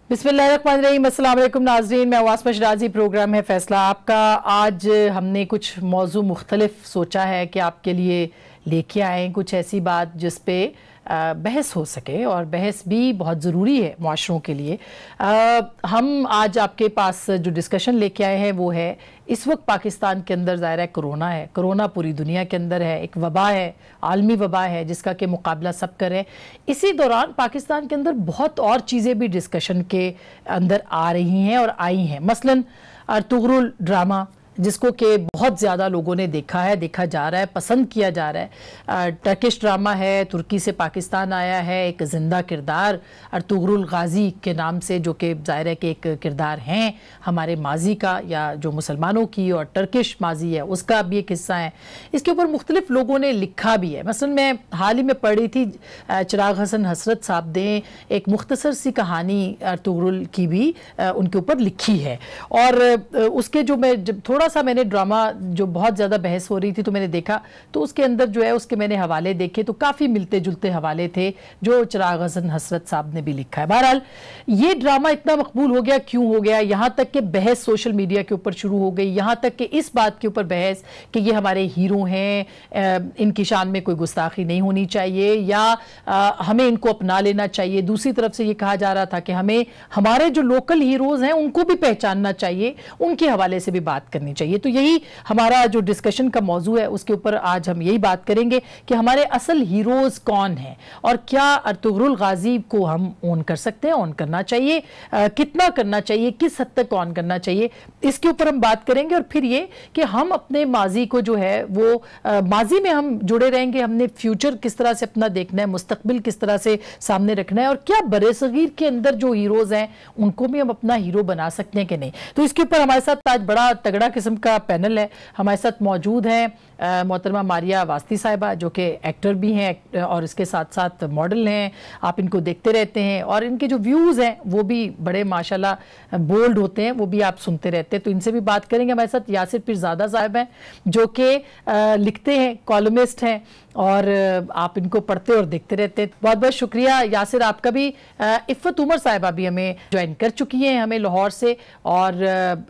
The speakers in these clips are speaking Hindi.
बिस्मिल्लाहिर्रहमानिर्रहीम, अस्सलाम वालेकुम नाज़रीन, मैं वास्मा शराजी। प्रोग्राम है फैसला आपका। आज हमने कुछ मौजू मुख्तलिफ सोचा है कि आपके लिए लेके आएँ कुछ ऐसी बात जिस पे बहस हो सके, और बहस भी बहुत ज़रूरी है माशरों के लिए। हम आज आपके पास जो डिस्कशन लेके आए हैं वो है, इस वक्त पाकिस्तान के अंदर ज़ाहिर है कोरोना है, कोरोना पूरी दुनिया के अंदर है, एक वबा है, आलमी वबा है जिसका कि मुकाबला सब करें। इसी दौरान पाकिस्तान के अंदर बहुत और चीज़ें भी डिस्कशन के अंदर आ रही हैं और आई हैं। मसलन अर्तुगरुल ड्रामा, जिसको कि बहुत ज़्यादा लोगों ने देखा है, देखा जा रहा है, पसंद किया जा रहा है। टर्किश ड्रामा है, तुर्की से पाकिस्तान आया है, एक ज़िंदा किरदार अर्तुगरुल गाज़ी के नाम से, जो कि ज़ाहिर है कि एक किरदार हैं हमारे माजी का, या जो मुसलमानों की और टर्किश माजी है उसका भी एक हिस्सा है। इसके ऊपर मुख्तलिफ लोगों ने लिखा भी है। मसलन मैं हाल ही में पढ़ रही थी, चिराग हसन हसरत साहब ने एक मुख्तसर सी कहानी अर्तुगरुल की भी उनके ऊपर लिखी है। और उसके जो मैं जब थोड़ा सा मैंने ड्रामा जो बहुत ज़्यादा बहस हो रही थी तो मैंने देखा, तो उसके अंदर जो है उसके मैंने हवाले देखे तो काफ़ी मिलते जुलते हवाले थे जो चिराग हसन हसरत साहब ने भी लिखा है। बहरहाल ये ड्रामा इतना मकबूल हो गया, क्यों हो गया? यहाँ तक कि बहस सोशल मीडिया के ऊपर शुरू हो गई, यहाँ तक कि इस बात के ऊपर बहस कि ये हमारे हीरो हैं, इनकी शान में कोई गुस्ताखी नहीं होनी चाहिए, या हमें इनको अपना लेना चाहिए। दूसरी तरफ से ये कहा जा रहा था कि हमें हमारे जो लोकल हीरोज़ हैं उनको भी पहचानना चाहिए, उनके हवाले से भी बात करनी चाहिए। तो यही हमारा जो डिस्कशन का मौजू है, उसके ऊपर आज हम यही बात करेंगे कि हमारे असल हीरोज कौन हैं और क्या अर्तुगरुल गाजी को हम ऑन कर सकते हैं, ऑन करना चाहिए, कितना करना चाहिए, किस हद तक ऑन करना चाहिए, इसके ऊपर हम बात करेंगे। और फिर ये कि हम अपने माजी को जो है वो माजी में हम जुड़े रहेंगे, हमने फ्यूचर किस तरह से अपना देखना है, मुस्तकबिल किस तरह से सामने रखना है, और क्या बरे-सगीर के अंदर जो हीरोज हैं उनको भी हम अपना हीरो बना सकते हैं कि नहीं। तो इसके ऊपर हमारे साथ आज बड़ा तगड़ा किस्म का पैनल है। हमारे साथ मौजूद हैं मोहतरमा मारिया वास्ती साहिबा, जो कि एक्टर भी हैं और इसके साथ साथ मॉडल हैं। आप इनको देखते रहते हैं और इनके जो व्यूज़ हैं वो भी बड़े माशाल्लाह बोल्ड होते हैं, वो भी आप सुनते रहते हैं, तो इनसे भी बात करेंगे। हमारे साथ यासिर पीरजादा साहब हैं जो कि लिखते हैं, कॉलमिस्ट हैं, और आप इनको पढ़ते और देखते रहते हैं। बहुत बहुत शुक्रिया यासिर आपका भी। इफ़त उमर साहिबा भी हमें ज्वाइन कर चुकी हैं, हमें लाहौर से, और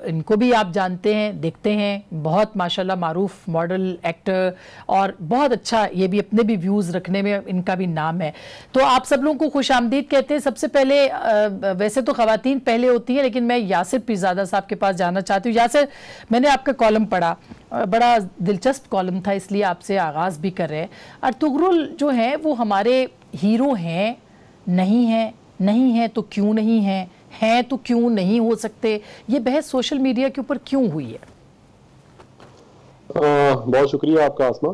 इनको भी आप जानते हैं, देखते हैं, बहुत माशाल्लाह मारूफ मॉडल, एक्टर, और बहुत अच्छा ये भी अपने भी व्यूज़ रखने में इनका भी नाम है। तो आप सब लोगों को खुश आमदीद कहते हैं। सबसे पहले वैसे तो ख़वातीन पहले होती हैं, लेकिन मैं यासिर पीरजादा साहब के पास जाना चाहती हूँ। यासिर, मैंने आपका कॉलम पढ़ा, बड़ा दिलचस्प कॉलम था, इसलिए आपसे आगाज़ भी कर रहे हैं। अर्तुगरुल जो हैं वो हमारे हीरो हैं, नहीं हैं, नहीं हैं तो क्यों नहीं हैं, हैं तो क्यों नहीं हो सकते? ये बहस सोशल मीडिया के ऊपर क्यों हुई है? बहुत शुक्रिया आपका आसमा।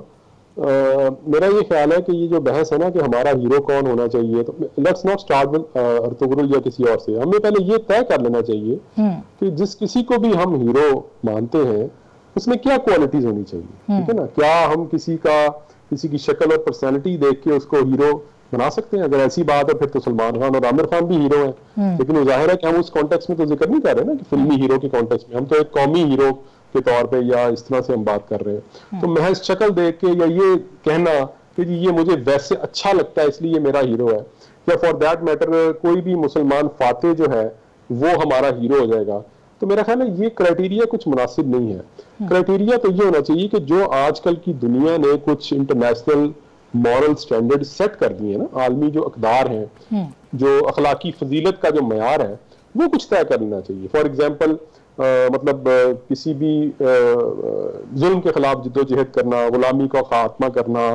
मेरा ये ख्याल है कि ये जो बहस है ना कि हमारा हीरो कौन होना चाहिए, तो let's not start with Ertugrul या किसी और से। हमें पहले ये तय कर लेना चाहिए कि जिस किसी को भी हम हीरो मानते हैं उसमें क्या क्वालिटीज होनी चाहिए, ठीक है ना। क्या हम किसी की शक्ल और पर्सनैलिटी देख के उसको हीरो बना सकते हैं? अगर ऐसी बात है फिर तो सलमान खान और आमिर खान भी हीरो हैं, लेकिन वो जाहिर है कि हम उस कॉन्टेक्स्ट में तो जिक्र नहीं कर रहे ना कि फिल्मी हीरो के कॉन्टेक्स्ट में, हम तो एक कौमी हीरो के तौर पे या इस तरह से हम बात कर रहे हैं। तो महज शक्ल देख के या ये कहना कि जी ये मुझे वैसे अच्छा लगता है इसलिए ये मेरा हीरो है, या फॉर दैट मैटर कोई भी मुसलमान फातेह जो है वो हमारा हीरो हो जाएगा, तो मेरा ख्याल है ये क्राइटेरिया कुछ मुनासिब नहीं है। क्राइटेरिया तो ये होना चाहिए कि जो आजकल की दुनिया ने कुछ इंटरनेशनल मॉरल स्टैंडर्ड सेट कर दिए ना, आलमी जो अकदार हैं, जो अखलाकी फजीलत का जो मयार है वो कुछ तय कर लेना चाहिए। फॉर एग्जाम्पल मतलब किसी भी जुल्म के खिलाफ जिद्दोजहद करना, गुलामी का खात्मा करना,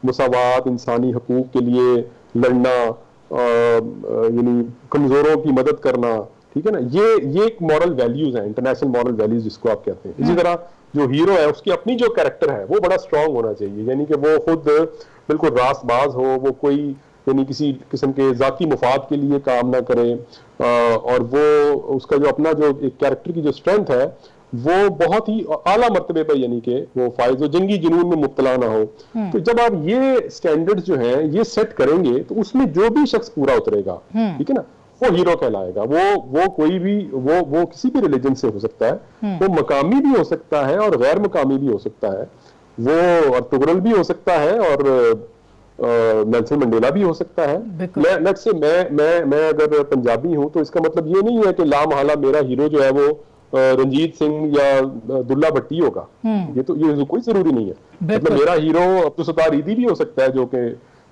मुसावात, इंसानी हकूक के लिए लड़ना, यानी कमजोरों की मदद करना, ठीक है ना। ये एक मॉरल वैल्यूज हैं, इंटरनेशनल मॉरल वैल्यूज जिसको आप कहते हैं। इसी तरह जो हीरो है उसकी अपनी जो कैरेक्टर है वो बड़ा स्ट्रांग होना चाहिए, यानी कि वो खुद बिल्कुल रासबाज हो, वो कोई यानी किसी किस्म के जाती मुफाद के लिए काम ना करे, और वो उसका जो अपना जो एक कैरेक्टर की जो स्ट्रेंथ है वो बहुत ही आला मर्तबे पर, यानी कि वो फायज जंगी जुनून में मुब्तला ना हो। तो जब आप ये स्टैंडर्ड्स जो हैं ये सेट करेंगे तो उसमें जो भी शख्स पूरा उतरेगा, ठीक है ना, वो हीरो कहलाएगा। वो कोई भी वो किसी भी रिलीजन से हो सकता है, वो मकामी भी हो सकता है और गैर मकामी भी हो सकता है, वो अर्तुगरुल भी हो सकता है और नेल्सन मंडेला भी हो सकता है। मैं अगर पंजाबी हूं तो इसका मतलब ये नहीं है कि लामहला मेरा हीरो जो है वो रंजीत सिंह या दुल्ला भट्टी होगा। ये कोई जरूरी नहीं है। मतलब मेरा हीरो अब्दुल सत्तार ईदी भी हो सकता है जो कि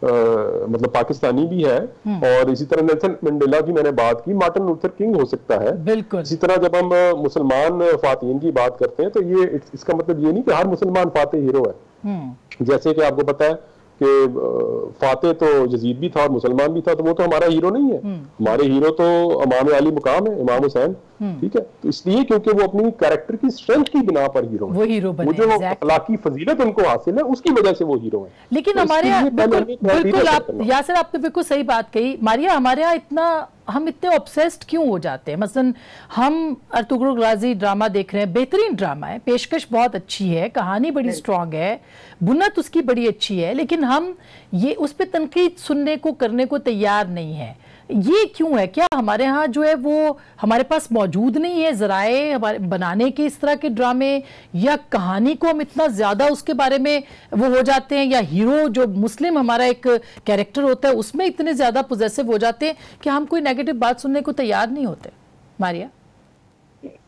मतलब पाकिस्तानी भी है। और इसी तरह नेल्सन मंडेला की मैंने बात की, मार्टिन लूथर किंग हो सकता है। बिल्कुल। इसी तरह जब हम मुसलमान फातिन की बात करते हैं तो ये इसका मतलब ये नहीं कि हर मुसलमान फाते हीरो है। जैसे कि आपको पता है कि फाते तो यजीद भी था और मुसलमान भी था, तो वो तो हमारा हीरो नहीं है। हमारे हीरो तो इमाम अली मुकाम है, इमाम हुसैन। ठीक है, तो इसलिए क्योंकि वो अपनी कैरेक्टर की स्ट्रेंथ की बिना पर हीरो है, वो जो अखलाकी फजीलत उनको हासिल है उसकी वजह से वो हीरो है। लेकिन हमारे यहाँ बिल्कुल आप यासिर आपने बिल्कुल सही बात कही। मारिया, हमारे यहाँ हम इतने ऑब्सेस्ड क्यों हो जाते हैं? मसलन हम अर्तुगरुल गाजी ड्रामा देख रहे हैं, बेहतरीन ड्रामा है, पेशकश बहुत अच्छी है, कहानी बड़ी स्ट्रांग है, बुनत उसकी बड़ी अच्छी है, लेकिन हम ये उस पर तनकीद सुनने को करने को तैयार नहीं है। ये क्यों है? क्या हमारे यहाँ जो है वो हमारे पास मौजूद नहीं है ज़राए हमारे बनाने के इस तरह के ड्रामे, या कहानी को हम इतना ज़्यादा उसके बारे में वो हो जाते हैं, या हीरो जो मुस्लिम हमारा एक कैरेक्टर होता है उसमें इतने ज़्यादा पोजेसिव हो जाते हैं कि हम कोई नेगेटिव बात सुनने को तैयार नहीं होते? मारिया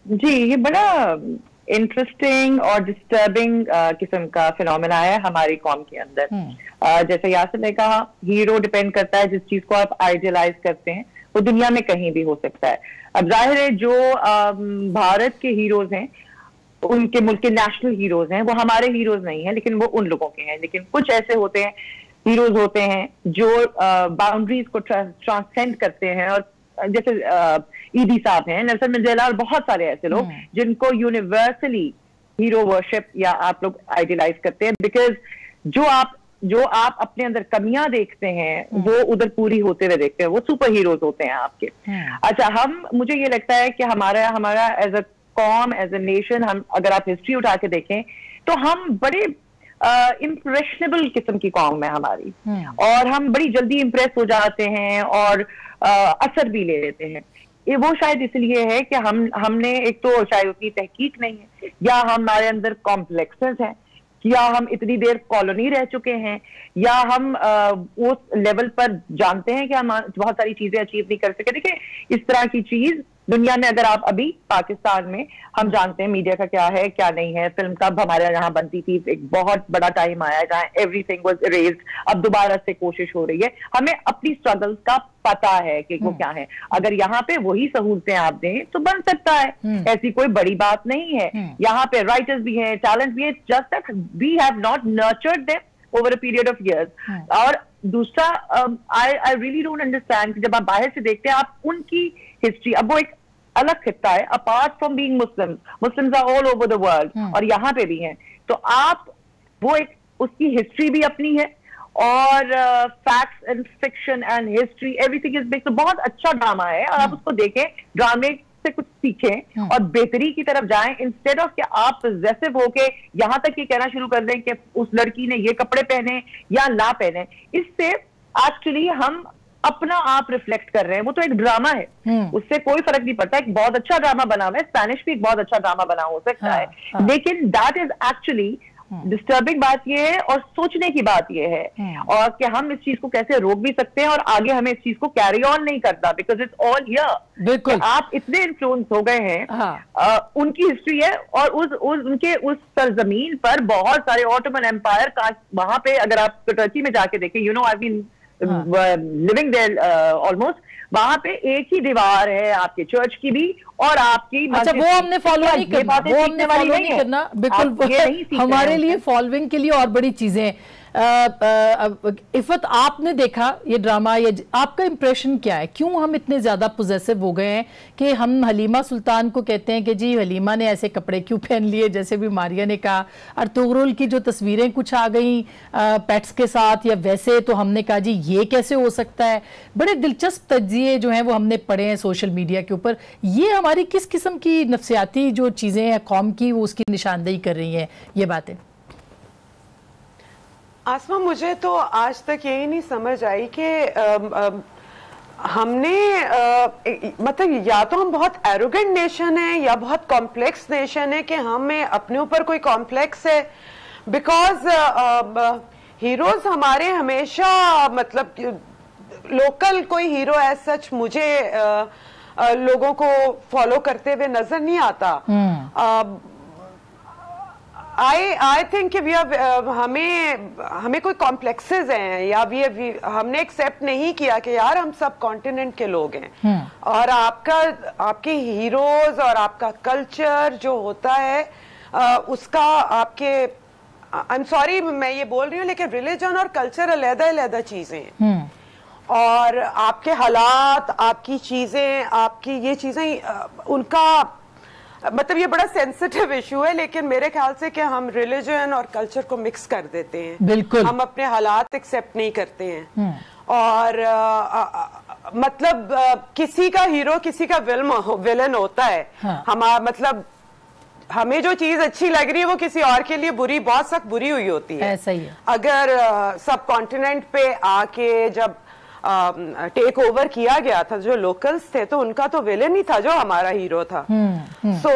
जी, ये बड़ा इंटरेस्टिंग और डिस्टर्बिंग किस्म का फिनोमेना है हमारी कौम के अंदर। जैसे यासिर ने कहा, हीरो डिपेंड करता है जिस चीज को आप आइडियलाइज करते हैं वो दुनिया में कहीं भी हो सकता है। अब जाहिर है जो भारत के हीरोज हैं, उनके मुल्क के नेशनल हीरोज हैं, वो हमारे हीरोज नहीं है, लेकिन वो उन लोगों के हैं। लेकिन कुछ ऐसे होते हैं, हीरोज होते हैं जो बाउंड्रीज को ट्रांसेंड करते हैं, और जैसे ईदी साहब हैं, नेल्सन मंडेला और बहुत सारे ऐसे लोग जिनको यूनिवर्सली हीरो वर्शिप या आप लोग आइडियलाइज करते हैं, बिकॉज जो आप अपने अंदर कमियां देखते हैं वो उधर पूरी होते हुए देखते हैं, वो सुपर हीरोज होते हैं आपके। अच्छा, मुझे ये लगता है कि हमारा एज अ कॉम, एज अ नेशन, हम अगर आप हिस्ट्री उठा के देखें तो हम बड़े इम्प्रेशनेबल किस्म की कौम है हमारी, और हम बड़ी जल्दी इम्प्रेस हो जाते हैं और असर भी ले लेते हैं। ये वो शायद इसलिए है कि हमने एक तो शायद उतनी तहकीक नहीं है, या हमारे अंदर कॉम्प्लेक्सेस हैं, या हम इतनी देर कॉलोनी रह चुके हैं, या हम उस लेवल पर जानते हैं कि हम बहुत सारी चीजें अचीव नहीं कर सके। देखिए, इस तरह की चीज दुनिया में, अगर आप अभी पाकिस्तान में, हम जानते हैं मीडिया का क्या है क्या नहीं है। फिल्म कब हमारे यहाँ बनती थी, एक बहुत बड़ा टाइम आया जहाँ एवरीथिंग वाज इरेज्ड, अब दोबारा से कोशिश हो रही है। हमें अपनी स्ट्रगल्स का पता है कि वो क्या है। अगर यहाँ पे वही सहूलतें आप दें तो बन सकता है, ऐसी कोई बड़ी बात नहीं है। यहाँ पे राइटर्स भी हैं, टैलेंट भी है, just that we have not nurtured them over a period of years. और दूसरा, आई रियली डोंट अंडरस्टैंड, जब आप बाहर से देखते हैं आप उनकी हिस्ट्री, अब वो एक अलग खित्ता है, apart from being Muslims are all over the world, और यहाँ पे भी हैं, तो आप वो एक उसकी हिस्ट्री भी अपनी है, और facts and fiction and history everything is big. तो बहुत अच्छा ड्रामा है, और आप उसको देखें, ड्रामे से कुछ सीखें और बेहतरी की तरफ जाएं, इंस्टेड ऑफ कि आप पॉजेसिव होके यहाँ तक ये कहना शुरू कर दें कि उस लड़की ने ये कपड़े पहने या ना पहने। इससे एक्चुअली हम अपना आप रिफ्लेक्ट कर रहे हैं। वो तो एक ड्रामा है, उससे कोई फर्क नहीं पड़ता। एक बहुत अच्छा ड्रामा बना हुआ है, स्पेनिश भी एक बहुत अच्छा ड्रामा बना हो सकता है, लेकिन दैट इज एक्चुअली डिस्टर्बिंग बात ये है, और सोचने की बात ये है, और कि हम इस चीज को कैसे रोक भी सकते हैं, और आगे हमें इस चीज को कैरी ऑन नहीं करता, बिकॉज इट्स ऑल हियर। बिल्कुल, आप इतने इन्फ्लुएंस हो गए हैं, उनकी हिस्ट्री है, और उनके उस सरजमीन पर बहुत सारे ऑटोमन एम्पायर का, वहां पे अगर आप टर्की में जाके देखें, you know I been living there almost, वहां पे एक ही दीवार है आपके चर्च की भी और आपकी। अच्छा, वो हमने फॉलो नहीं करना, वो हमने फॉलो नहीं करना, बिल्कुल हमारे लिए फॉलोइंग के लिए और बड़ी चीजें। इफ़त, आपने देखा ये ड्रामा, ये आपका इंप्रेशन क्या है? क्यों हम इतने ज्यादा पोजेसिव हो गए हैं कि हम हलीमा सुल्तान को कहते हैं कि जी हलीमा ने ऐसे कपड़े क्यों पहन लिए, जैसे भी मारिया ने कहा। अर्तुगरुल की जो तस्वीरें कुछ आ गई पेट्स के साथ या वैसे, तो हमने कहा जी ये कैसे हो सकता है। बड़े दिलचस्प तज्जिए जो हैं वो हमने पढ़े हैं सोशल मीडिया के ऊपर। ये हमारी किस किस्म की नफ्सियाती जो चीज़ें हैं कौम की, वो उसकी निशानदेही कर रही हैं ये बातें? आसमा, मुझे तो आज तक यही नहीं समझ आई कि हमने मतलब या तो हम बहुत एरोगेंट नेशन है या बहुत कॉम्प्लेक्स नेशन है कि हमें अपने ऊपर कोई कॉम्प्लेक्स है। बिकॉज हीरोज हमारे हमेशा मतलब लोकल कोई हीरो एज सच मुझे लोगों को फॉलो करते हुए नजर नहीं आता। आई थिंक हमें कोई कॉम्प्लेक्सेस हैं या हमने एक्सेप्ट नहीं किया कि यार हम सब कॉन्टिनेंट के लोग हैं और आपके हीरोज और आपका कल्चर जो होता है उसका आपके आई एम सॉरी मैं ये बोल रही हूँ लेकिन रिलीजन और कल्चर अलग-अलग चीजें हैं और आपके हालात, आपकी चीजें, आपकी ये चीजें उनका मतलब ये बड़ा सेंसिटिव इशू है लेकिन मेरे ख्याल से कि हम रिलीजन और कल्चर को मिक्स कर देते हैं। बिल्कुल हम अपने हालात एक्सेप्ट नहीं करते हैं और मतलब किसी का हीरो किसी का विलन होता है। हाँ। मतलब हमें जो चीज अच्छी लग रही है वो किसी और के लिए बुरी, बहुत सख्त बुरी हुई होती है। ऐसा ही है। अगर सब कॉन्टिनेंट पे आके जब टेक ओवर किया गया था जो लोकल्स थे तो उनका तो विलेन ही था जो हमारा हीरो था। सो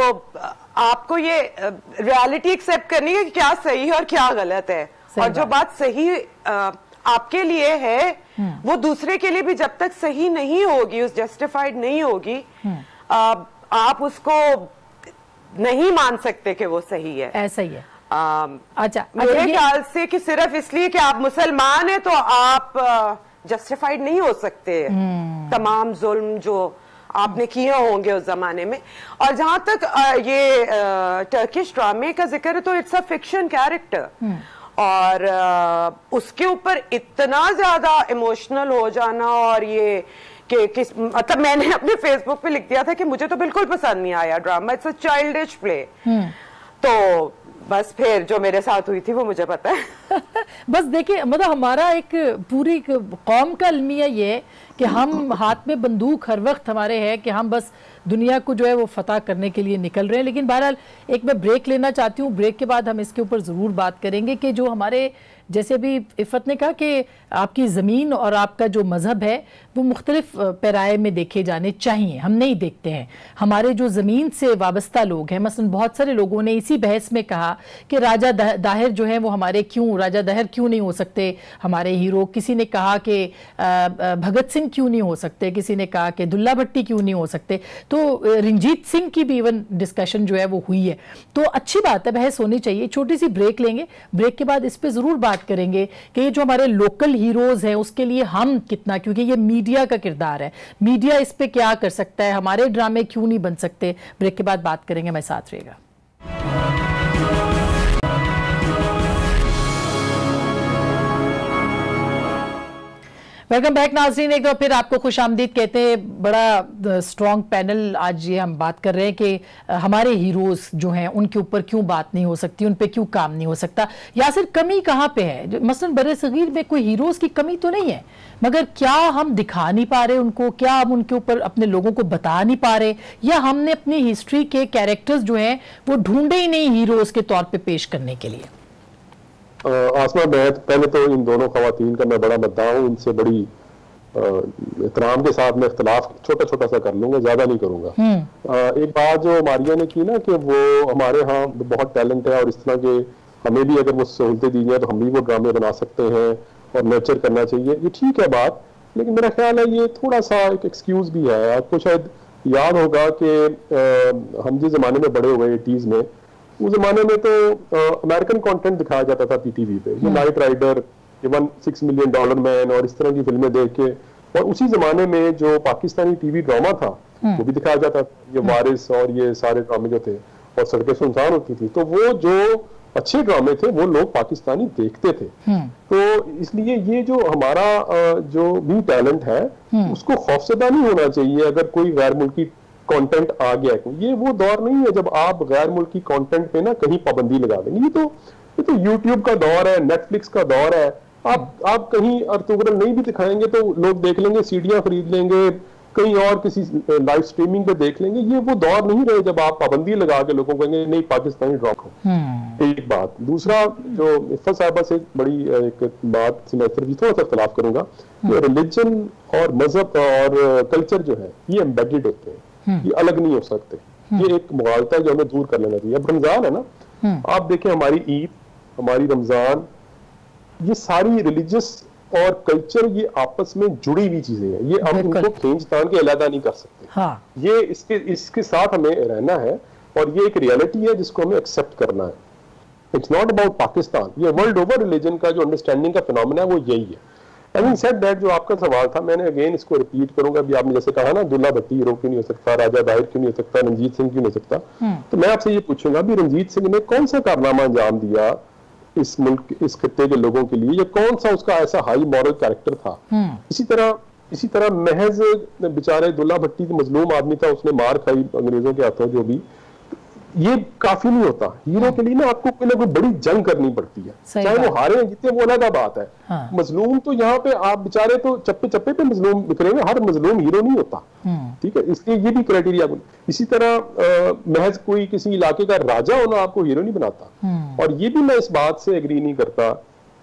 आपको ये रियलिटी एक्सेप्ट करनी है कि क्या सही है और क्या गलत है और जो बात सही आपके लिए है वो दूसरे के लिए भी जब तक सही नहीं होगी, उस जस्टिफाइड नहीं होगी, आप उसको नहीं मान सकते कि वो सही है। ऐसा ही है। अच्छा, मेरे ख्याल से कि सिर्फ इसलिए कि आप मुसलमान हैं तो आप जस्टिफाइड नहीं हो सकते तमाम जुल्म जो आपने किए होंगे उस जमाने में। और जहां तक ये टर्किश ड्रामे का जिक्र है तो इट्स अ फिक्शन कैरेक्टर और उसके ऊपर इतना ज्यादा इमोशनल हो जाना और ये कि मतलब मैंने अपने फेसबुक पे लिख दिया था कि मुझे तो बिल्कुल पसंद नहीं आया drama, it's a childish play. तो बस फिर जो मेरे साथ हुई थी वो मुझे पता है। बस देखिए मतलब हमारा एक पूरी कौम का अलमिया ये है कि हम हाथ में बंदूक हर वक्त हमारे है कि हम बस दुनिया को जो है वो फतह करने के लिए निकल रहे हैं। लेकिन बहरहाल एक मैं ब्रेक लेना चाहती हूँ, ब्रेक के बाद हम इसके ऊपर ज़रूर बात करेंगे कि जो हमारे जैसे भी इफ़त ने कहा कि आपकी ज़मीन और आपका जो मज़हब है वो मुख्तलिफ पैराए में देखे जाने चाहिए, हम नहीं देखते हैं। हमारे जो ज़मीन से वाबस्ता लोग हैं, मसलन बहुत सारे लोगों ने इसी बहस में कहा कि राजा दाहिर जो है वो हमारे क्यों, राजा दाहिर क्यों नहीं हो सकते हमारे हीरो। किसी ने कहा कि भगत सिंह क्यों नहीं हो सकते, किसी ने कहा कि दुल्ला भट्टी क्यों नहीं हो सकते। तो रंजीत सिंह की भी इवन डिस्कशन जो है वो हुई है। तो अच्छी बात है, बहस होनी चाहिए। छोटी सी ब्रेक लेंगे, ब्रेक के बाद इस पर ज़रूर बात करेंगे कि ये जो हमारे लोकल हीरोज हैं उसके लिए हम कितना, क्योंकि ये मीडिया का किरदार है, मीडिया इस पे क्या कर सकता है, हमारे ड्रामे क्यों नहीं बन सकते। ब्रेक के बाद बात करेंगे, मैं साथ रहेगा। वेलकम बैक नाज़रीन, एक बार फिर आपको खुश आमदीद कहते हैं। बड़ा स्ट्रॉन्ग पैनल आज ये हम बात कर रहे हैं कि हमारे हीरोज़ जो हैं उनके ऊपर क्यों बात नहीं हो सकती, उन पे क्यों काम नहीं हो सकता। यासिर, कमी कहाँ पे है? मसलन बरे-सगीर में कोई हीरोज़ की कमी तो नहीं है, मगर क्या हम दिखा नहीं पा रहे उनको, क्या हम उनके ऊपर अपने लोगों को बता नहीं पा रहे, या हमने अपनी हिस्ट्री के कैरेक्टर्स जो हैं वो ढूंढे ही नहीं हीरोज़ के तौर पर पेश करने के लिए? आसमा, मैं पहले तो इन दोनों खवातीन का मैं बड़ा मद्दाह हूँ, इनसे बड़ी एहतराम के साथ मैं इख्तलाफ छोटा छोटा सा कर लूंगा, ज्यादा नहीं करूंगा। एक बात जो मारिया ने की ना कि वो हमारे यहाँ बहुत टैलेंट है और इस तरह के हमें भी अगर वो सहूलतें दी जाए तो हम भी वो ड्रामे बना सकते हैं और नर्चर करना चाहिए, ये ठीक है बात। लेकिन मेरा ख्याल है ये थोड़ा सा एक एक्सक्यूज भी है। आपको शायद याद होगा कि हम जिस जमाने में बड़े हुए 80s में, उस जमाने में तो अमेरिकन कंटेंट दिखाया जाता था पीटीवी पे, ये नाइट राइडर, ये $1.6 मिलियन मैन और इस तरह की फिल्में देख के, और उसी जमाने में जो पाकिस्तानी टीवी ड्रामा था वो भी दिखाया जाता था, ये वारिस और ये सारे ड्रामे जो थे, और सड़कें सुनसान होती थी। तो वो जो अच्छे ड्रामे थे वो लोग पाकिस्तानी देखते थे। तो इसलिए ये जो हमारा जो भी टैलेंट है उसको खौफजदा नहीं होना चाहिए अगर कोई गैर मुल्की कंटेंट आ गया। ये वो दौर नहीं है जब आप गैर मुल्की कंटेंट पे ना कहीं पाबंदी लगा देंगे। ये तो यूट्यूब का दौर है, नेटफ्लिक्स का दौर है। आप कहीं अर्तुगरुल नहीं भी दिखाएंगे तो लोग देख लेंगे, सीडियां खरीद लेंगे, कहीं और किसी लाइव स्ट्रीमिंग पे देख लेंगे। ये वो दौर नहीं रहे जब आप पाबंदी लगा के लोगों को कहेंगे नहीं पाकिस्तानी ड्रामा। एक बात। दूसरा, जो इफ़त साहिबा से बड़ी एक बात से मैं सिर्फ थोड़ा सा इख्तिलाफ करूंगा, रिलीजन और मजहब और कल्चर जो है ये एम्बेडेड होते हैं, ये अलग नहीं हो सकते। ये एक मुगालता है जो हमें दूर कर लेना चाहिए। अब रमजान है ना, आप देखें हमारी ईद, हमारी रमजान, ये सारी रिलीजियस और कल्चर ये आपस में जुड़ी हुई चीजें हैं, ये हम इनको खींच तान के अलग नहीं कर सकते। हाँ। ये इसके साथ हमें रहना है और ये एक रियलिटी है जिसको हमें एक्सेप्ट करना है। इट्स नॉट अबाउट पाकिस्तान, ये वर्ल्ड ओवर रिलीजन का जो अंडरस्टैंडिंग का फिनोमेना है वो यही है। Having said that, जो आपका सवाल था, मैंने अगेन इसको रिपीट करूंगा, अभी आपने जैसे कहा ना दुल्ला भट्टी हीरो क्यों नहीं हो सकता, राजा दाहिर क्यों नहीं हो सकता, रंजीत सिंह क्यों नहीं हो सकता, तो मैं आपसे ये पूछूंगा भी रंजीत सिंह ने कौन सा कारनामा अंजाम दिया इस मुल्क, इस खित्ते के लोगों के लिए, या कौन सा उसका ऐसा हाई मॉरल कैरेक्टर था। इसी तरह महज बेचारे दुल्ला भट्टी मजलूम आदमी था, उसने मार खाई अंग्रेजों के हाथों, जो भी, ये काफी नहीं होता। हीरो के लिए ना आपको कोई ना कोई बड़ी जंग करनी पड़ती है, चाहे वो हारे हैं जीते, वो अलग बात है। हाँ। मजलूम तो यहाँ पे आप बेचारे तो चप्पे चप्पे पे मजलूम बिखरेंगे, हर मजलूम हीरो नहीं होता, ठीक है, इसलिए ये भी क्राइटेरिया। इसी तरह महज कोई किसी इलाके का राजा होना आपको हीरो नहीं बनाता। और ये भी मैं इस बात से एग्री नहीं करता,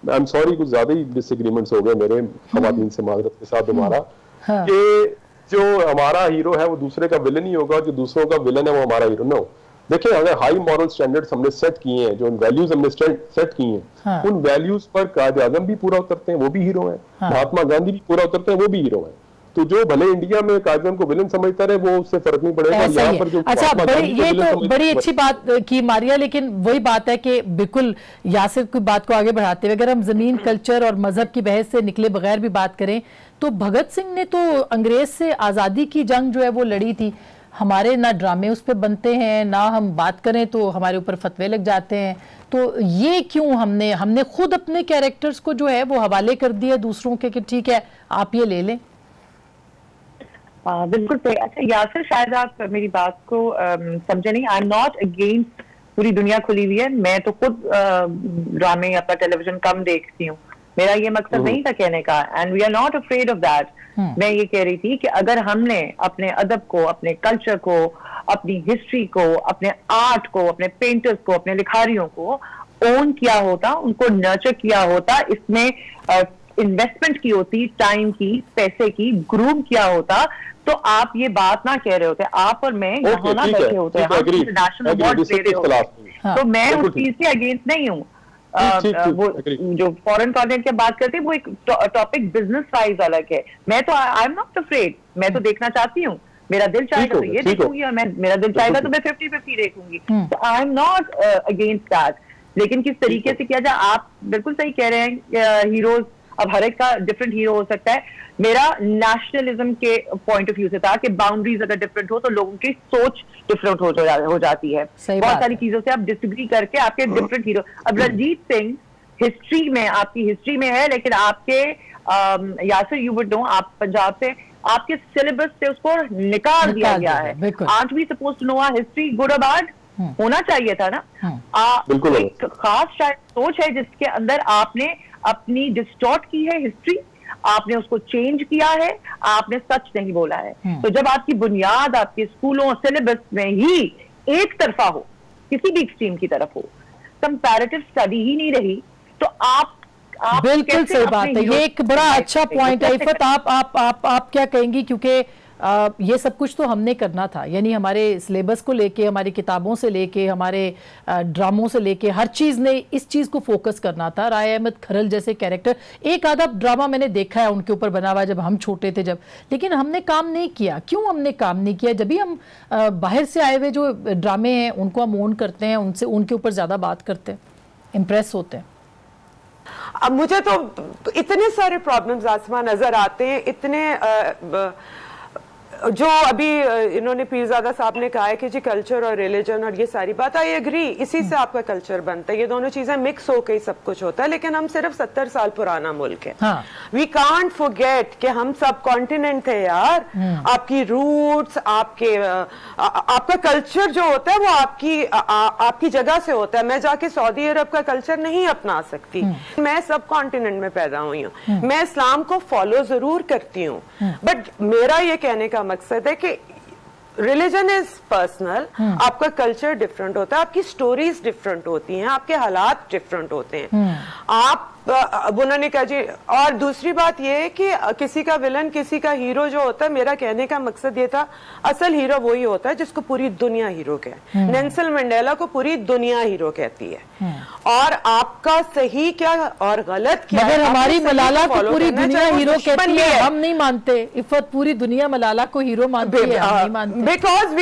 आई एम सॉरी, कुछ ज्यादा ही डिसएग्रीमेंट्स हो गए मेरे खवातीन से माजरत के साथ दोबारा, कि जो हमारा हीरो है वो दूसरे का विलन ही होगा, जो दूसरों का विलन है वो हमारा हीरो ना हो। देखिए, अगर हाई मॉरल स्टैंडर्ड्स हमने सेट किए हैं, जो वैल्यूज हमने सेट किए हैं, हाँ। उन वैल्यूज पर कायद आजम भी पूरा उतरते हैं, वो भी हीरो हैं। हाँ। महात्मा गांधी भी पूरा उतरते हैं, वो भी हीरो हैं। तो जो भले इंडिया में कायद आजम को विलन समझता रहे, वो उससे फर्क नहीं पड़ेगा। यहाँ पर जो अच्छा, ये तो बड़ी अच्छी बात की मारिया, लेकिन वही बात है कि बिल्कुल यासिर की बात को आगे बढ़ाते हुए अगर हम जमीन, कल्चर और मजहब की बहस से निकले बगैर भी बात करें, तो भगत सिंह ने तो अंग्रेज से आजादी की जंग जो है वो लड़ी थी। हमारे ना ड्रामे उस पर बनते हैं, ना हम बात करें तो हमारे ऊपर फतवे लग जाते हैं। तो ये क्यों हमने खुद अपने कैरेक्टर्स को जो है वो हवाले कर दिया दूसरों के कि ठीक है आप ये ले लें। बिल्कुल सही। अच्छा यासिर, शायद आप मेरी बात को समझे नहीं। आई एम नॉट अगेंस्ट, पूरी दुनिया खुली हुई है, मैं तो खुद ड्रामे अपना टेलीविजन कम देखती हूँ, मेरा ये मकसद नहीं था कहने का, and we are not afraid of that. मैं ये कह रही थी कि अगर हमने अपने अदब को, अपने कल्चर को, अपनी हिस्ट्री को, अपने आर्ट को, अपने पेंटर्स को, अपने लिखारियों को ओन किया होता, उनको नर्चर किया होता, इसमें इन्वेस्टमेंट की होती, टाइम की, पैसे की, ग्रूम किया होता, तो आप ये बात ना कह रहे होते। आप और मैं यहाँ ना बैठे होते, हम इंटरनेशनल अवार्ड दे रहे होते। तो मैं उस चीज के अगेंस्ट नहीं हूँ। वो जो फॉरेन कॉन्टेंट की बात करते हैं वो एक टॉपिक बिजनेस वाइज अलग है। मैं तो आई एम नॉट अफ्रेड, मैं तो देखना चाहती हूँ, मेरा दिल चाहेगा तो ये देखूंगी, और मेरा दिल चाहेगा तो मैं 50-50 देखूंगी। तो I am not against that. लेकिन किस तरीके से किया जाए, आप बिल्कुल सही कह रहे हैं, हीरोज अब हर एक का डिफरेंट हीरो हो सकता है। मेरा नेशनलिज्म के पॉइंट ऑफ व्यू से था कि बाउंड्रीज अगर डिफरेंट हो तो लोगों की सोच डिफरेंट हो जाती है। बहुत सारी चीजों से आप डिसएग्री करके आपके डिफरेंट हीरो। अब रंजीत सिंह हिस्ट्री में, आपकी हिस्ट्री में है, लेकिन आपके यासिर यू वुड नो, आप पंजाब से, आपके सिलेबस से उसको निकाल दिया गया है। Aren't we suppose to know our history, good और बैड होना चाहिए था ना। एक खास शायद सोच है जिसके अंदर आपने अपनी डिस्टॉर्ट की है हिस्ट्री, आपने उसको चेंज किया है, आपने सच नहीं बोला है। तो जब आपकी बुनियाद आपके स्कूलों सिलेबस में ही एक तरफा हो, किसी भी एक्सट्रीम की तरफ हो, कंपैरेटिव स्टडी ही नहीं रही, तो आप बिल्कुल सही बात है। ये एक बड़ा अच्छा पॉइंट है। इफ़त, आप क्या कहेंगी, क्योंकि ये सब कुछ तो हमने करना था, यानी हमारे सिलेबस को लेके, हमारी किताबों से लेके, हमारे ड्रामों से लेके, हर चीज़ ने इस चीज़ को फोकस करना था। राय अहमद खरल जैसे कैरेक्टर, एक आधा ड्रामा मैंने देखा है उनके ऊपर बना हुआ जब हम छोटे थे, लेकिन हमने काम नहीं किया। क्यों हमने काम नहीं किया? जब भी हम बाहर से आए हुए जो ड्रामे हैं उनको हम ओन करते हैं, उनके ऊपर ज़्यादा बात करते हैं, इम्प्रेस होते हैं। अब मुझे तो इतने सारे प्रॉब्लम्स आसमान नजर आते हैं, इतने जो अभी इन्होंने पीरजादा साहब ने कहा है कि जी कल्चर और रिलीजन और ये सारी बात, आई एग्री, इसी से आपका कल्चर बनता है, ये दोनों चीजें मिक्स होकर ही सब कुछ होता है। लेकिन हम सिर्फ 70 साल पुराना मुल्क है। वी कांट फॉरगेट कि हम सब कॉन्टिनेंट थे यार। आपकी रूट्स, आपका कल्चर जो होता है वो आपकी जगह से होता है। मैं जाके सऊदी अरब का कल्चर नहीं अपना सकती, मैं सब कॉन्टिनेंट में पैदा हुई हूँ, मैं इस्लाम को फॉलो जरूर करती हूँ, बट मेरा ये कहने का मकसद है कि रिलीजन इज पर्सनल। आपका कल्चर डिफरेंट होता है, आपकी स्टोरीज डिफरेंट होती हैं, आपके हालात डिफरेंट होते हैं। आप अब उन्होंने कहा जी। और दूसरी बात ये है कि किसी का विलन किसी का हीरो जो होता है, मेरा कहने का मकसद ये था, असल हीरो वही होता है जिसको पूरी दुनिया हीरो कहे। नेल्सन मंडेला को पूरी दुनिया हीरो कहती है। और आपका सही क्या और गलत क्या, मगर हमारी मलाला को पूरी दुनिया हीरो कहती है, हम नहीं मानते। इफ़त पूरी दुनिया मलाला को हीरो मानती है, हम नहीं मानते। बिकॉज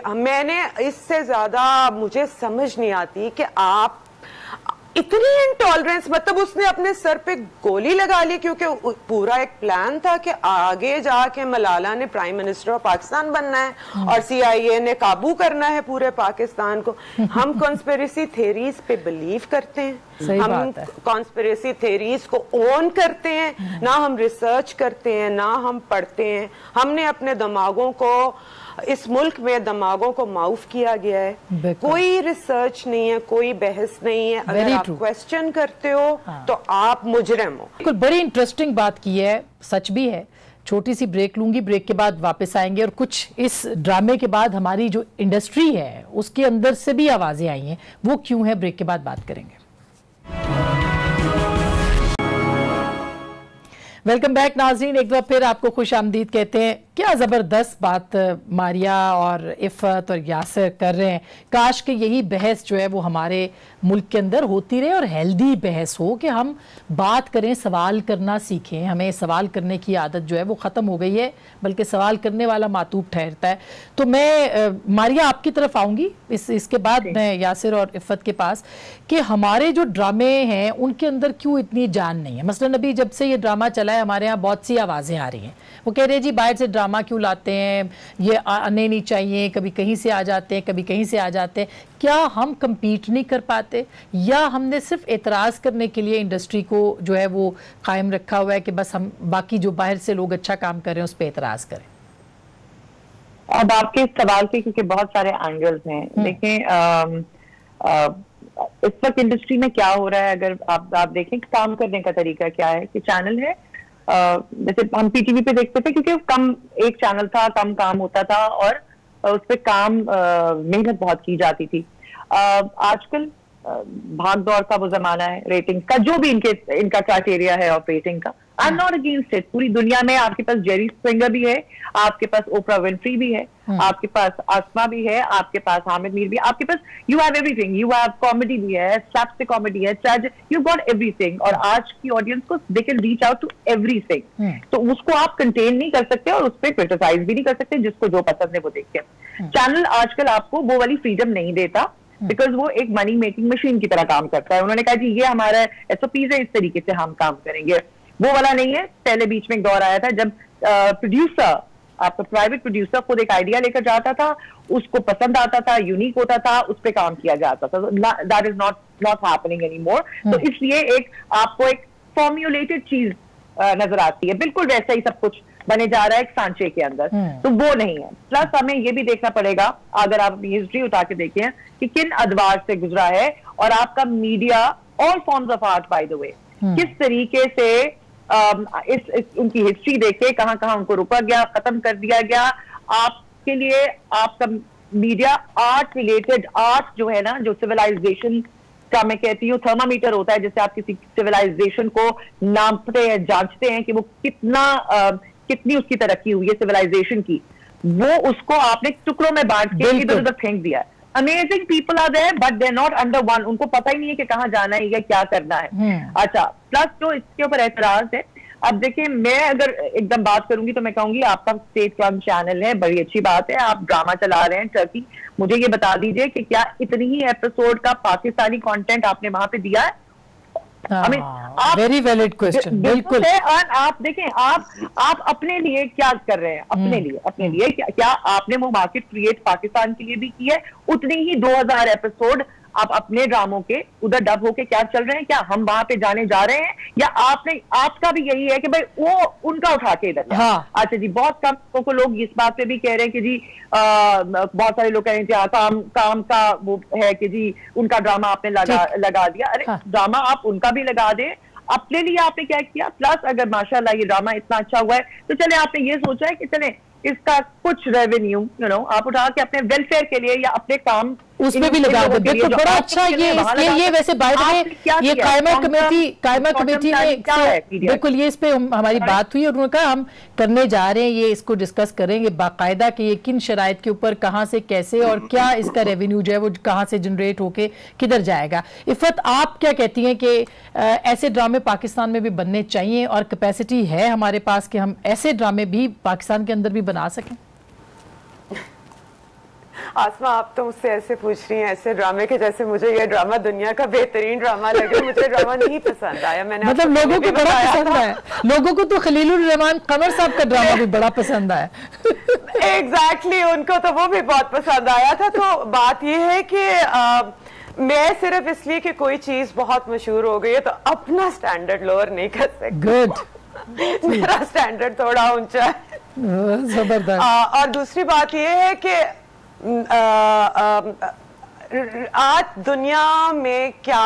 मैंने इससे ज्यादा मुझे समझ नहीं आती कि आप इतनी इंटॉलरेंस, मतलब उसने अपने सर पे गोली लगा ली, क्योंकि पूरा एक प्लान था कि आगे जाके मलाला ने प्राइम मिनिस्टर ऑफ पाकिस्तान बनना है और CIA ने काबू करना है पूरे पाकिस्तान को। हम कॉन्स्पिरेसी थेरीज पे बिलीव करते हैं, हम कॉन्स्पिरेसी थेरीज को ओन करते हैं, ना हम रिसर्च करते हैं ना हम पढ़ते हैं। हमने अपने दिमागों को, इस मुल्क में दिमागों को माउफ किया गया है, कोई रिसर्च नहीं है, कोई बहस नहीं है। अगर आप क्वेश्चन करते हो तो आप मुजरिम हो। बिल्कुल, बड़ी इंटरेस्टिंग बात की है, सच भी है। छोटी सी ब्रेक लूंगी, ब्रेक के बाद वापस आएंगे और कुछ इस ड्रामे के बाद हमारी जो इंडस्ट्री है उसके अंदर से भी आवाजें आई हैं, वो क्यों है, ब्रेक के बाद बात करेंगे। वेलकम बैक नाज़रीन, एक बार फिर आपको खुश आमदीद कहते हैं। क्या ज़बरदस्त बात मारिया और इफ़त और यासिर कर रहे हैं। काश कि यही बहस जो है वो हमारे मुल्क के अंदर होती रहे और हेल्दी बहस हो, कि हम बात करें, सवाल करना सीखें। हमें सवाल करने की आदत जो है वो ख़त्म हो गई है, बल्कि सवाल करने वाला मातूब ठहरता है। तो मैं मारिया आपकी तरफ आऊँगी इसके बाद मैं यासिर और इफ़त के पास, कि हमारे जो ड्रामे हैं उनके अंदर क्यों इतनी जान नहीं है। मसलन अभी जब से ये ड्रामा चला है हमारे यहाँ बहुत सी आवाज़ें आ रही हैं, वो कह रहे हैं जी बाहर से ड्रामा क्यों लाते हैं, ये आने नहीं चाहिए, कभी कहीं से आ जाते हैं कभी कहीं से आ जाते हैं। क्या हम compete नहीं कर पाते, या हमने सिर्फ एतराज़ करने के लिए इंडस्ट्री को जो है वो कायम रखा हुआ है कि बस हम बाकी जो बाहर से लोग अच्छा काम कर रहे हैं उस पर एतराज़ करें? अब आपके सवाल के क्योंकि बहुत सारे एंगल्स हैं, देखें इस वक्त इंडस्ट्री में क्या हो रहा है, अगर आप देखें काम करने का तरीका क्या है, कि चैनल है, जैसे हम PTV पे देखते थे, क्योंकि कम एक चैनल था, कम काम होता था और उस पर काम मेहनत बहुत की जाती थी। आजकल भाग दौड़ का वो जमाना है, रेटिंग्स का, जो भी इनका क्राइटेरिया है ऑफ रेटिंग का, I am not against it. पूरी दुनिया में आपके पास जेरी स्प्रिंगर भी है, आपके पास ओपरा विनफ्री भी है, आपके पास आसमा भी है, आपके पास हामिद मीर भी, आपके पास you have everything, you have comedy भी है, स्लैपस्टिक कॉमेडी है, यू गॉट एवरीथिंग। और आज की ऑडियंस को they can reach out to everything, तो उसको आप कंटेन नहीं कर सकते और उस पर क्रिटिसाइज भी नहीं कर सकते। जिसको जो पसंद है वो देखे। चैनल आजकल आपको वो वाली फ्रीडम नहीं देता, बिकॉज वो एक मनी मेकिंग मशीन की तरह काम करता है। उन्होंने कहा जी ये हमारा SOPs है, इस तरीके से हम काम करेंगे, वो वाला नहीं है। पहले बीच में एक दौर आया था जब प्रोड्यूसर, आपका प्राइवेट प्रोड्यूसर खुद एक आइडिया लेकर जाता था, उसको पसंद आता था, यूनिक होता था, उस पर काम किया जाता था। That is not happening anymore. तो इसलिए एक आपको एक फॉर्म्युलेटेड चीज नजर आती है, बिल्कुल वैसा ही सब कुछ बने जा रहा है एक सांचे के अंदर, तो वो नहीं है। प्लस हमें ये भी देखना पड़ेगा, अगर आप हिस्ट्री उठा के देखें कि किन अदवार से गुजरा है, और आपका media, all forms of art by the way, किस तरीके से उनकी हिस्ट्री देखे, कहां कहां उनको रुका गया, खत्म कर दिया गया। आपके लिए आपका मीडिया आर्ट रिलेटेड, आर्ट जो है ना, जो सिविलाइजेशन का मैं कहती हूँ थर्मामीटर होता है, जैसे आप किसी सिविलाइजेशन को नापते हैं, जांचते हैं कि वो कितनी उसकी तरक्की हुई है सिविलाइजेशन की, वो उसको आपने टुकड़ों में बांट के इधर उधर फेंक दिया है। Amazing people are there but they are not under one, उनको पता ही नहीं है कि कहाँ जाना है या क्या करना है। अच्छा, प्लस जो इसके ऊपर एतराज है, अब देखिए मैं अगर एकदम बात करूंगी तो मैं कहूंगी आपका स्टेट क्राइम चैनल है, बड़ी अच्छी बात है, आप ड्रामा चला रहे हैं टर्की। मुझे ये बता दीजिए कि क्या इतनी ही एपिसोड का पाकिस्तानी कंटेंट आपने वहां पे दिया है? वेरी वैलिड क्वेश्चन, बिल्कुल है। और आप देखें, आप अपने लिए क्या कर रहे हैं, अपने लिए क्या आपने वो मार्केट क्रिएट पाकिस्तान के लिए भी की है? उतनी ही 2000 एपिसोड आप अपने ड्रामों के उधर डब होके क्या चल रहे हैं, क्या हम वहां पे जाने जा रहे हैं, या आपका भी यही है कि भाई वो उनका उठा के इधर? हाँ। अच्छा जी, बहुत कम को लोग इस बात पे भी कह रहे हैं कि जी बहुत सारे लोग कह रहे हैं काम का वो है कि जी उनका ड्रामा आपने लगा दिया। अरे हाँ। ड्रामा आप उनका भी लगा दें, अपने लिए आपने क्या किया? प्लस अगर माशाल्लाह ये ड्रामा इतना अच्छा हुआ है तो चले आपने ये सोचा है कि चले इसका कुछ रेवेन्यू आप उठा के अपने वेलफेयर के लिए या अपने काम उसमें भी लगा दो। बिल्कुल, बड़ा अच्छा। ये वैसे बाय द वे ये कायमा कमेटी में बिल्कुल ये इस पे हमारी बात हुई और उन्होंने कहा हम करने जा रहे हैं, ये इसको डिस्कस करेंगे बाकायदा कि ये किन शराइत के ऊपर कहाँ से कैसे और क्या इसका रेवेन्यू जो है वो कहाँ से जनरेट होके किधर जाएगा। इफ़त, आप क्या कहती हैं कि ऐसे ड्रामे पाकिस्तान में भी बनने चाहिए और कैपेसिटी है हमारे पास कि हम ऐसे ड्रामे भी पाकिस्तान के अंदर भी बना सकें? आसमा, आप तो मुझसे ऐसे पूछ रही हैं ऐसे ड्रामे के जैसे मुझे ये ड्रामा दुनिया का बेहतरीन ड्रामा लगे। मुझे ड्रामा नहीं पसंद आया। मैंने मतलब लोगों को बड़ा पसंद आया। लोगों को तो खलीलुर रहमान कमर साहब का ड्रामा भी बड़ा पसंद आया। एग्जैक्टली, उनको तो वो भी बहुत पसंद आया था। तो बात ये है कि मैं सिर्फ इसलिए कि कोई चीज बहुत मशहूर हो गई है तो अपना स्टैंडर्ड लोअर नहीं कर सकती। गुड। मेरा स्टैंडर्ड थोड़ा ऊंचा है। जबरदस्त। और दूसरी बात ये है कि आज दुनिया में क्या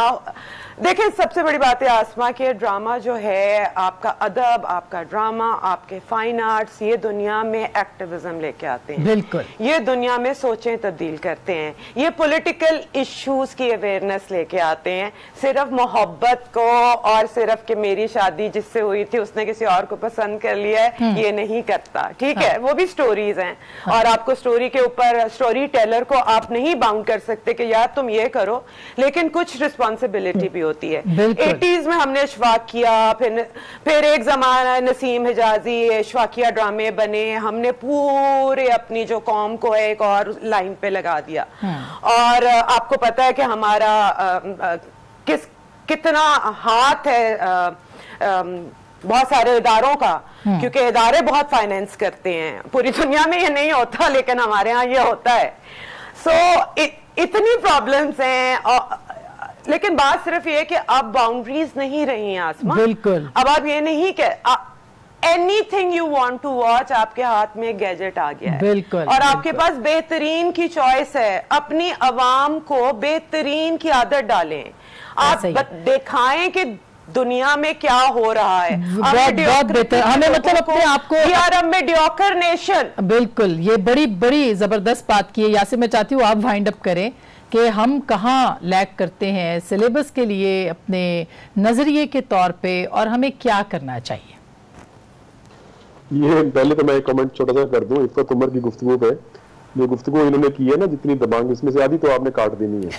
देखें, सबसे बड़ी बात है आसमा के ड्रामा जो है, आपका अदब, आपका ड्रामा, आपके फाइन आर्ट्स, ये दुनिया में एक्टिविज्म लेके आते हैं। बिल्कुल, ये दुनिया में सोचें तब्दील करते हैं। ये पॉलिटिकल इश्यूज की अवेयरनेस लेके आते हैं। सिर्फ मोहब्बत को और सिर्फ कि मेरी शादी जिससे हुई थी उसने किसी और को पसंद कर लिया है, ये नहीं करता। ठीक है, वो भी स्टोरीज हैं और आपको स्टोरी के ऊपर स्टोरी टेलर को आप नहीं बाउंड कर सकते कि यार तुम ये करो, लेकिन कुछ रिस्पॉन्सिबिलिटी भी होती है। 80s में हमने अशफाक किया, फिर एक जमाना नसीम हिजाजी, अशफाकिया ड्रामे बने, हमने पूरे अपनी जो कौम को एक और लाइन पे लगा दिया। और आपको पता है कि हमारा कितना हाथ है बहुत सारे इदारों का, क्योंकि इदारे बहुत फाइनेंस करते हैं। पूरी दुनिया में ये नहीं होता लेकिन हमारे यहाँ ये होता है। इतनी प्रॉब्लम्स हैं। लेकिन बात सिर्फ ये कि अब बाउंड्रीज नहीं रही हैं आसमा। बिल्कुल। अब आप ये नहीं कि anything you want to watch, आपके हाथ में गैजेट आ गया है। बिल्कुल। और आपके पास बेहतरीन की चॉइस है। अपनी अवाम को बेहतरीन की आदत डालें। आप दिखाएं कि दुनिया में क्या हो रहा है। बहुत बेहतर। हमें मतलब अपने आप को मीडियोकर नेशन। बिल्कुल, ये बड़ी बड़ी जबरदस्त बात की है। यासिर, मैं चाहती हूँ आप वाइंड अप करें कि हम कहाँ लैग करते हैं सिलेबस के लिए अपने नजरिए के तौर पे और हमें क्या करना चाहिए। ये पहले तो मैं एक कमेंट छोटा सा कर दूं इफ़त उमर की गुफ्तगू पे। जो गुफ्तगू इन्होंने की है ना, जितनी दबांग, इसमें से आधी तो आपने काट देनी है।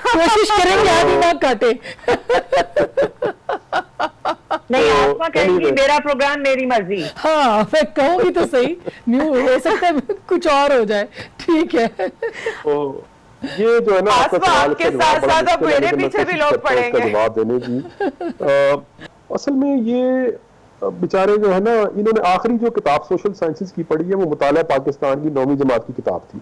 कोशिश करेंगे आधी ना काटे। नहीं, आसमा कहेगी मेरा प्रोग्राम मेरी मर्जी। हाँ, मैं कहूंगी तो सही, न्यू हो सकता है कुछ और हो जाए। ठीक है। ये जो है ना, आपके साथ साथ मेरे पीछे भी लोग पड़ेंगे जवाब देने की। असल में ये बेचारे जो है ना, इन्होंने आखिरी जो किताब सोशल साइंसेज की पढ़ी है वो मुताला पाकिस्तान की 9वीं जमात की किताब थी।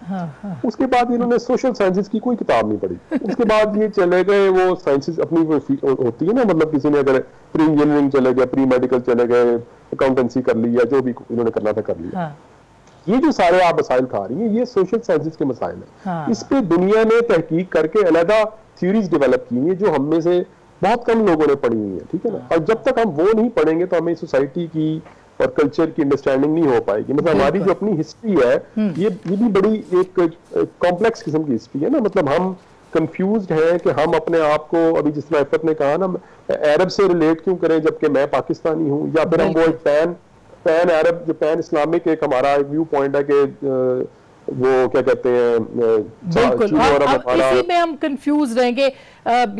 उसके बाद इन्होंने सोशल साइंसेज की कोई किताब नहीं पढ़ी। उसके बाद ये चले गए, वो साइंसेज अपनी होती है ना, मतलब किसी ने अगर प्री इंजीनियरिंग चले गए, प्री मेडिकल चले गए, अकाउंटेंसी कर लिया, जो भी इन्होंने करना था कर लिया। ये जो सारे आप मसाइल खा रही हैं, ये सोशल साइंसेज के मसाइल हैं। इस पे दुनिया ने तहकीक करके अलग थ्योरीज डेवलप की हैं जो हम में से बहुत कम लोगों ने पढ़ी हुई है। ठीक है ना। और जब तक हम वो नहीं पढ़ेंगे तो हमें सोसाइटी की और कल्चर की अंडरस्टैंडिंग नहीं हो पाएगी। मतलब हमारी जो अपनी हिस्ट्री है, ये भी बड़ी एक कॉम्प्लेक्स किस्म की हिस्ट्री है ना। मतलब हम कंफ्यूज्ड हैं कि हम अपने आप को, अभी जिस तरह इफ़त ने कहा ना, अरब से रिलेट क्यों करें जबकि मैं पाकिस्तानी हूँ, या फिर हम वो पैन अरब, जो पैन इस्लामिक एक हमारा व्यू पॉइंट है कि वो क्या कहते हैं, बिल्कुल। इसी में हम कंफ्यूज रहेंगे।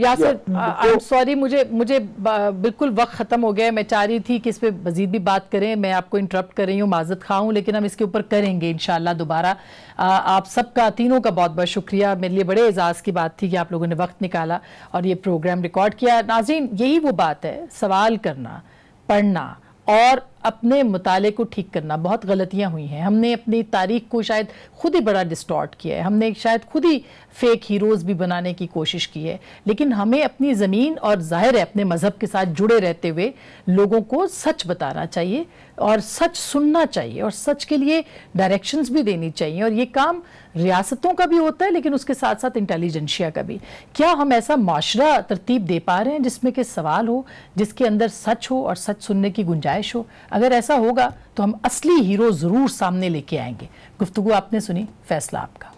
यासिर, आई एम सॉरी, मुझे बिल्कुल वक्त खत्म हो गया है। मैं चाह रही थी कि इस पे मजीद भी बात करें, मैं आपको इंटरप्ट कर रही हूँ, माजरत खा हूँ, लेकिन हम इसके ऊपर करेंगे इंशाल्लाह दोबारा। आप सबका, तीनों का बहुत बहुत शुक्रिया। मेरे लिए बड़े एजाज़ की बात थी कि आप लोगों ने वक्त निकाला और ये प्रोग्राम रिकॉर्ड किया। नाज़रीन, यही वो बात है, सवाल करना, पढ़ना और अपने मुताले को ठीक करना। बहुत गलतियां हुई हैं, हमने अपनी तारीख को शायद खुद ही बड़ा डिस्टॉर्ट किया है, हमने शायद खुद ही फेक हीरोज़ भी बनाने की कोशिश की है। लेकिन हमें अपनी ज़मीन और ज़ाहिर है अपने मज़हब के साथ जुड़े रहते हुए लोगों को सच बताना चाहिए और सच सुनना चाहिए और सच के लिए डायरेक्शंस भी देनी चाहिए। और ये काम रियासतों का भी होता है लेकिन उसके साथ साथ इंटेलिजेंशिया का भी। क्या हम ऐसा माशरा तरतीब दे पा रहे हैं जिसमें कि सवाल हो, जिसके अंदर सच हो और सच सुनने की गुंजाइश हो? अगर ऐसा होगा तो हम असली हीरो ज़रूर सामने लेके आएंगे। गुफ्तगू आपने सुनी, फैसला आपका।